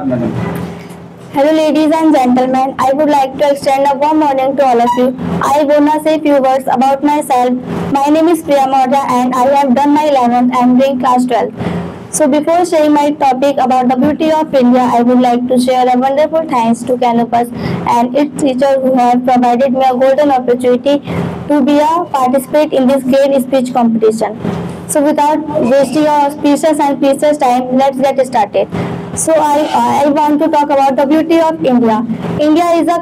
Hello ladies and gentlemen, I would like to extend a warm morning to all of you. I wanna say few words about myself. My name is Priya Morja and I have done my 11th and doing class 12. So before sharing my topic about the beauty of India, I would like to share a wonderful thanks to Canopus and its teacher who have provided me a golden opportunity to be a participate in this great speech competition. So without wasting your precious time, let's get started. So I want to talk about the beauty of India. India is a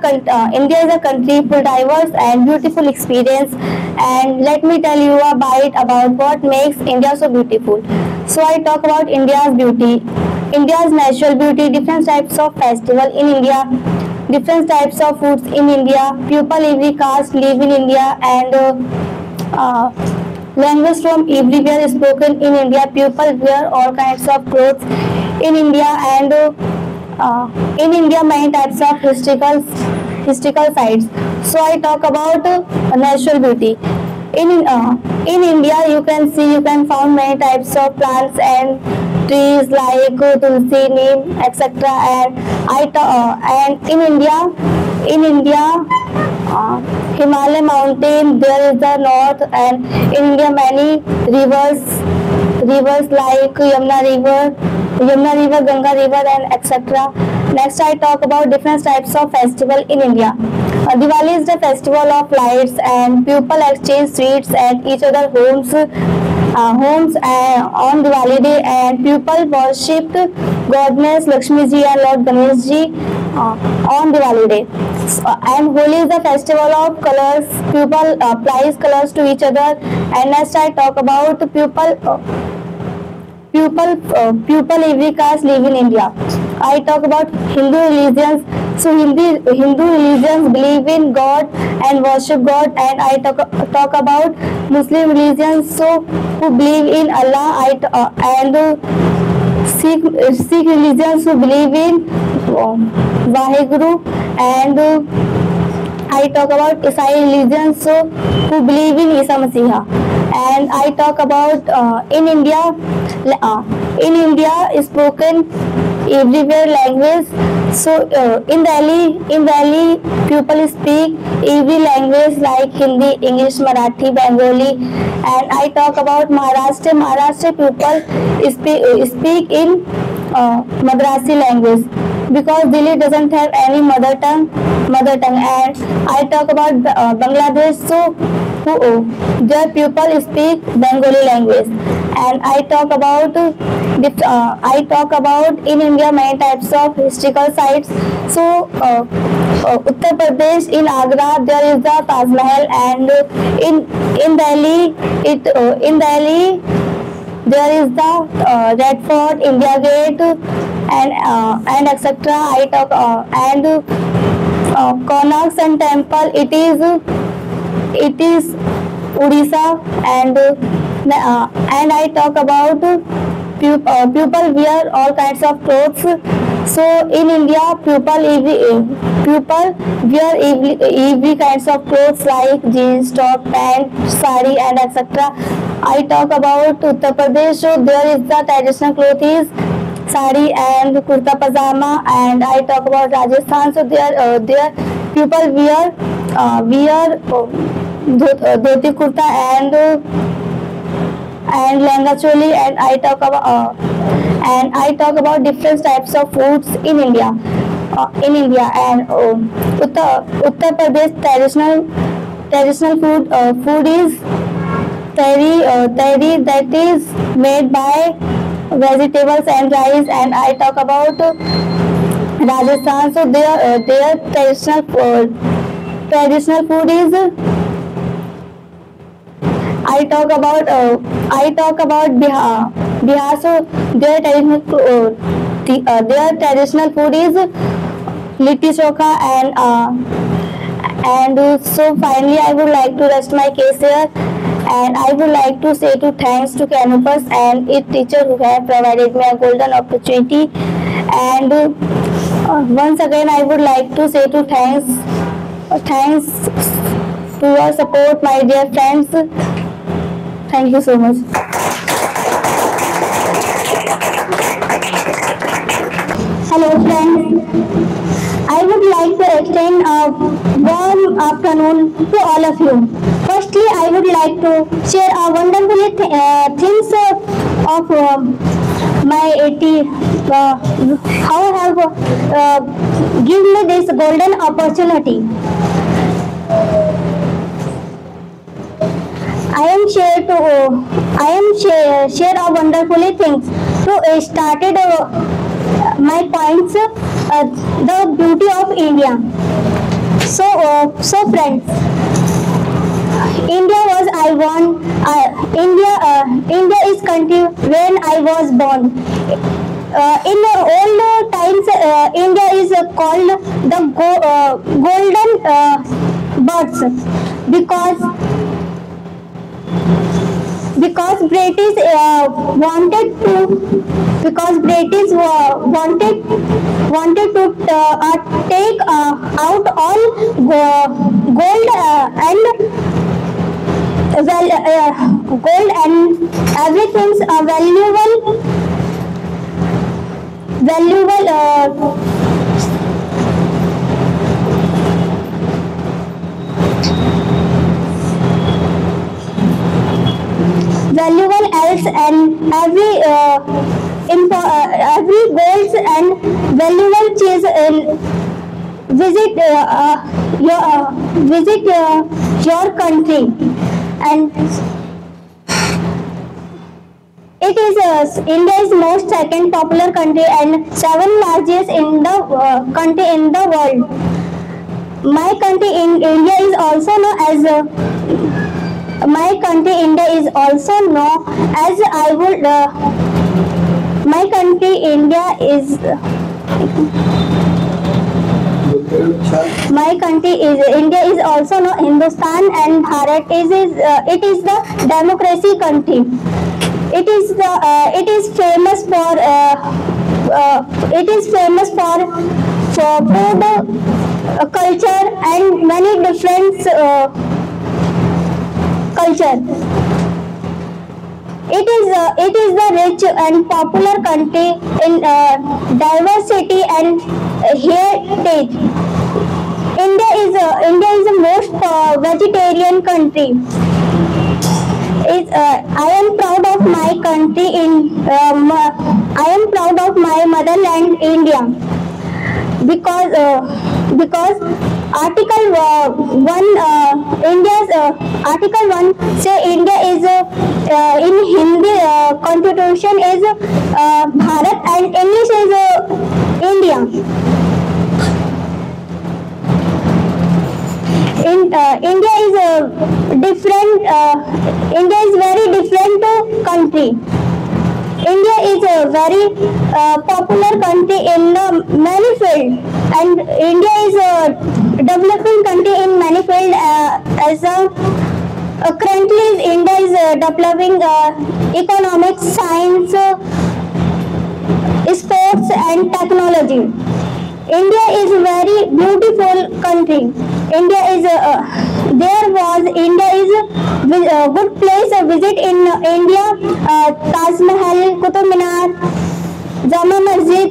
country full diverse and beautiful experience. And let me tell you a bite about what makes India so beautiful. So I talk about India's beauty. India's natural beauty, different types of festival in India, different types of foods in India, people every caste live in India, and language from everywhere is spoken in India. People wear all kinds of clothes in India, and in India many types of historical sites. So I talk about natural beauty. In India, you can find many types of plants and trees like tulsi, neem, etc. And in India, Himalaya mountain. There is the north, and in India many rivers like Yamuna River, Ganga River, and etc. Next, I talk about different types of festival in India. Diwali is the festival of lights, and people exchange sweets at each other's homes on Diwali day, and people worshipped goddess Lakshmi ji and Lord Ganesh ji on Diwali day. And Holi is the festival of colors. People applies colors to each other. And next I talk about people every caste live in India. I talk about Hindu religions. So Hindu religions believe in God and worship God. And I talk about Muslim religions, so who believe in Allah. And Sikh religions who believe in Vaheguru. And I talk about Isai religions, so who believe in Isa Masiha. And I talk about in India is spoken everywhere language. So in Delhi people speak every language like Hindi, English, Marathi, Bengali. And I talk about Maharashtra people speak in Madrasi language, because Delhi doesn't have any mother tongue. And I talk about Bangladesh, so their people speak Bengali language. And I talk about in India many types of historical sites. So Uttar Pradesh, in Agra there is the Taj Mahal, and in Delhi there is the Red Fort, India Gate, and etc. I talk and Konark Sun Temple. It is Odisha. And I talk about people wear all kinds of clothes. So in India, people wear every kinds of clothes like jeans, top, pant, sari, and etc. I talk about Uttar Pradesh. So there is the traditional clothes is sari and kurta pajama. And I talk about Rajasthan. So there people wear dhoti kurta and lehenga choli. And I talk about different types of foods in India. And Uttar Pradesh traditional food is tehri, that is made by vegetables and rice. And I talk about Rajasthan. So their traditional food is I talk about Bihar. So their traditional food is litti chokha. And so finally I would like to rest my case here, and I would like to say thanks to Canopus and its teacher who have provided me a golden opportunity. And once again I would like to say thanks to your support, my dear friends. Thank you so much. Hello friends, I would like to extend a warm afternoon to all of you. Firstly, I would like to share a wonderful things of my 80, how have given me this golden opportunity. I am share a wonderful things to started my points, the beauty of India. So friends, India was I want India is country when I was born. In old times, India is called the golden birds because British wanted to take out all gold gold and everything's valuable valuable else and every goals and valuable cheese visit your country, and it is India is most second popular country and seven largest in the country in the world. My country in India is also known as my country India is also known as I would my country India is my country is India is also known Hindustan and Bharat it is the democracy country. It is famous for food, culture and many different culture. It is the rich and popular country in diversity and heritage. India is the most vegetarian country. I am proud of my country I am proud of my motherland India because Article 1 India's Article 1 say India is in Hindi constitution is Bharat and English is India. India is India is very different country. India is a very popular country in many fields, and India is a developing country in many fields. Currently, India is developing economics, science, sports, and technology. India is a very beautiful country. India is India is a good place to visit in India. Taj Mahal, Qutub Minar, Jama Masjid,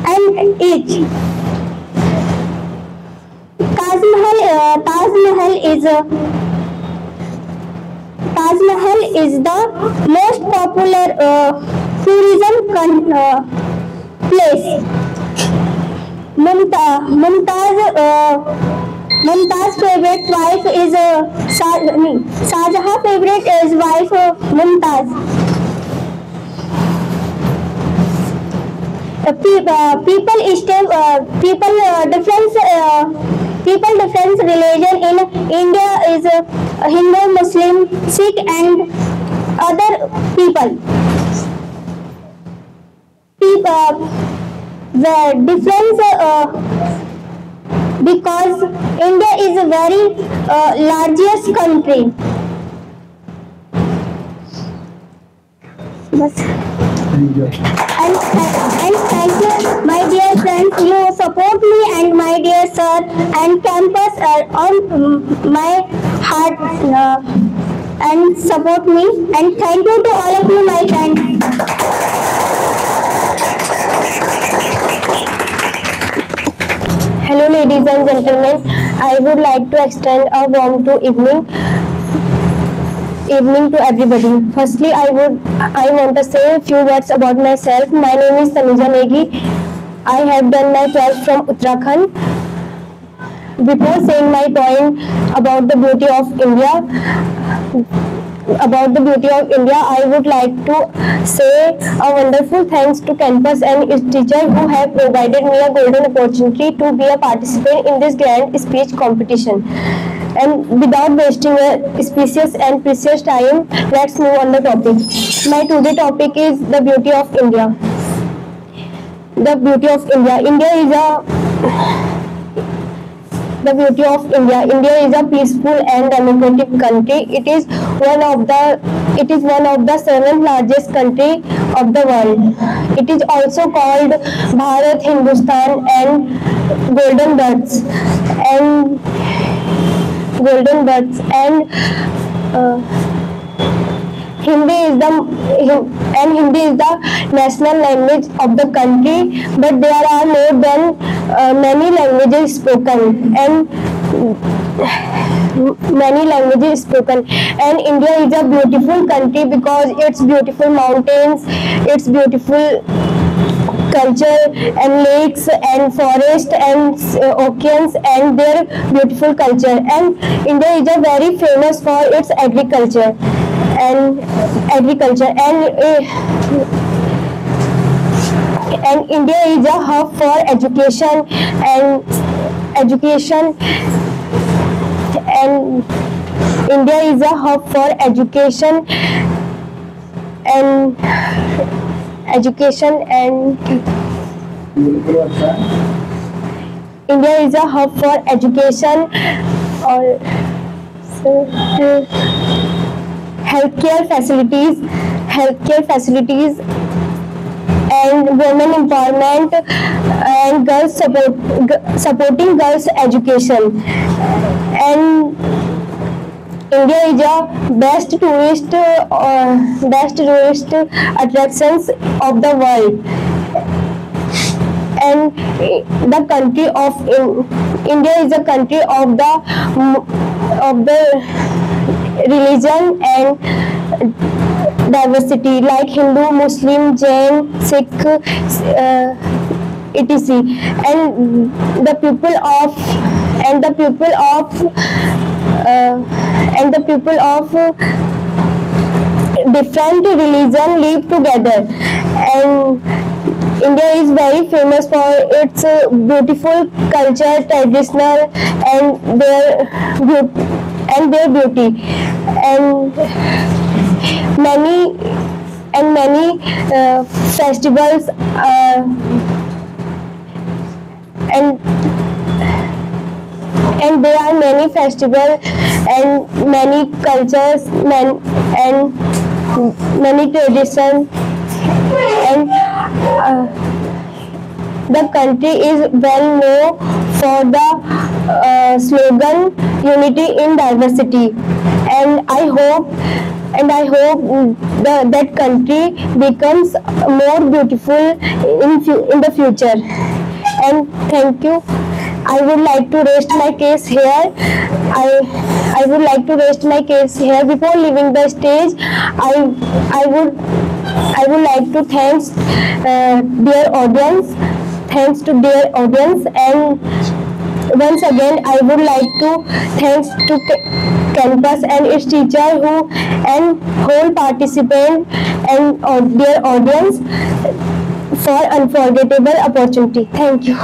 and each. Taj Mahal is the most popular tourism place. Mumtaz's favorite wife is Shahjahan's favorite is wife Mumtaz. People different religion in India is Hindu, Muslim, Sikh, and other people. The difference because India is a very largest country. And thank you, my dear friends. You support me and my dear sir and campus on my heart and support me. And thank you to all of you, my friends. and gentlemen, I would like to extend a warm to evening to everybody. Firstly, I want to say a few words about myself. My name is Tanuja Negi. I have done my 12th from Uttarakhand. Before saying my point about the beauty of India, I would like to say a wonderful thanks to campus and its teacher who have provided me a golden opportunity to be a participant in this grand speech competition. And without wasting a precious and precious time, let's move on the topic. My today topic is the beauty of India. The beauty of India. The beauty of India. India is a peaceful and democratic country. It is one of the 7 largest country of the world. It is also called Bharat, Hindustan, and Golden Birds. Hindi is the national language of the country, but there are more than many languages spoken and India is a beautiful country because its beautiful mountains, its beautiful culture and lakes and forest and oceans and their beautiful culture. And India is a very famous for its agriculture and India is a hub for education and India is a hub for education and India is a hub for education or healthcare facilities and women empowerment and supporting girls education. And India is a best tourist attractions of the world. And the country of India is a country of the religion and diversity like Hindu, Muslim, Jain, Sikh, etc. And the people of different religion live together. And India is very famous for its beautiful culture, traditional, and their beauty, and many festivals and there are many festivals and many cultures and many traditions. And the country is well known for the slogan "Unity in Diversity," and I hope that country becomes more beautiful in the future. And thank you. I would like to rest my case here. I would like to rest my case here. Before leaving the stage, I would like to thanks their audience. Thanks to their audience, and once again I would like to thanks to campus and its teacher and whole participant and their audience for unforgettable opportunity. Thank you.